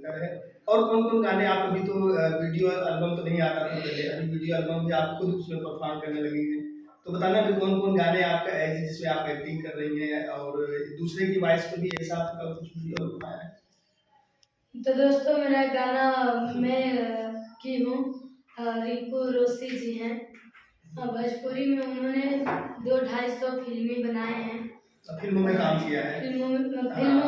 है। और कौन-कौन गाने आप अभी तो वीडियो एल्बम तो नहीं आता था पहले, अभी वीडियो एल्बम भी आप खुद उसमें परफॉर्म करने लगी हैं। तो बताना अभी कौन-कौन गाने आपका है जिसमें आप एक्टिंग कर रही हैं और दूसरे की वॉइस पे भी ऐसा आपका कुछ वीडियो बनाया है? तो दोस्तों मेरा गाना मैं की हूँ रिंकू रोशी जी हैं। भोजपुरी में उन्होंने 200-250 फिल्में बनाए हैं। फिल्मों में काम किया है। फिल्मों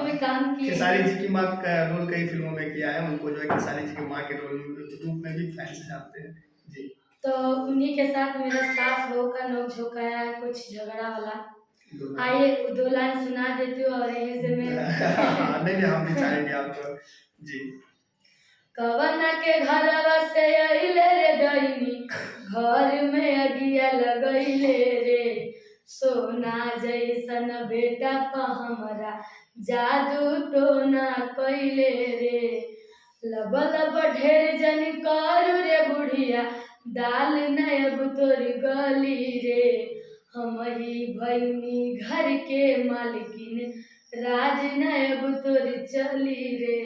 में काम किए खेसारी हैं। जी की माँ का रोल कई फिल्मों में किया है, उनको जो है खेसारी जी की माँ के रोल रूप में भी फैंस जानते हैं। जी। तो उन्हीं के साथ मेरा सास बहू का नोक-झोंक आया है, कुछ झगड़ा वाला। आइए 2 लाइन सुना देती हूँ और यहीं से मैं नहीं, हम भी चाहेंगे आपको। जी। कवना के घरवा से अइले रे डइनी, घर में अगिया लगइले रे। सोना जैसन बेटा प हमरा जादू टोना कइले रे। लब लब ढेर जन करू रे बुढ़िया, दाल नयब तोर गली रे। हम ही भइनी घर के मालकिन, राज नयब तोर चली रे।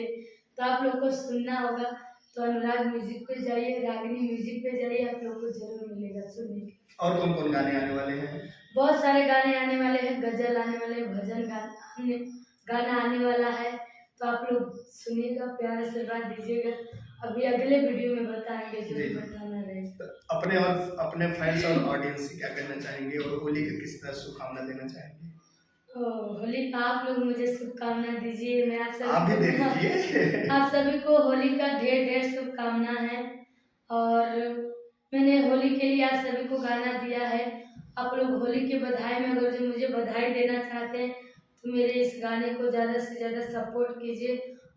तो आप लोग को सुनना होगा तो अनुराग म्यूजिक पे जाइए, रागिनी म्यूजिक पे जाइए, आप लोग को जरूर मिलेगा सुनने के। और कौन-कौन गाने आने वाले हैं? बहुत सारे गाने आने वाले हैं, गजल आने वाले हैं, भजन गाना आने वाला है। तो आप लोग सुनिएगा, प्यार से बात दीजिएगा। अभी अगले वीडियो में बताएंगे जो जी। बताना रहेगा। तो अपने फैंस और ऑडियंस से क्या कहना चाहेंगे और होली की किस तरह शुभकामना देना चाहेंगे? होली का आप लोग मुझे शुभकामना दीजिए। मैं आप भी दे दीजिए। आप सभी को होली का ढेर ढेर शुभकामना है। और मैंने होली के लिए आप सभी को गाना दिया है। आप लोग होली की बधाई में अगर जो मुझे बधाई देना चाहते हैं तो मेरे इस गाने को ज़्यादा से ज़्यादा सपोर्ट कीजिए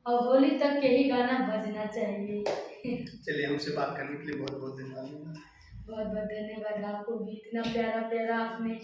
और होली तक यही गाना बजना चाहिए। चलिए, हमसे बात करने के लिए बहुत-बहुत धन्यवाद। बहुत बहुत धन्यवाद आपको भी, इतना प्यारा प्यारा आपने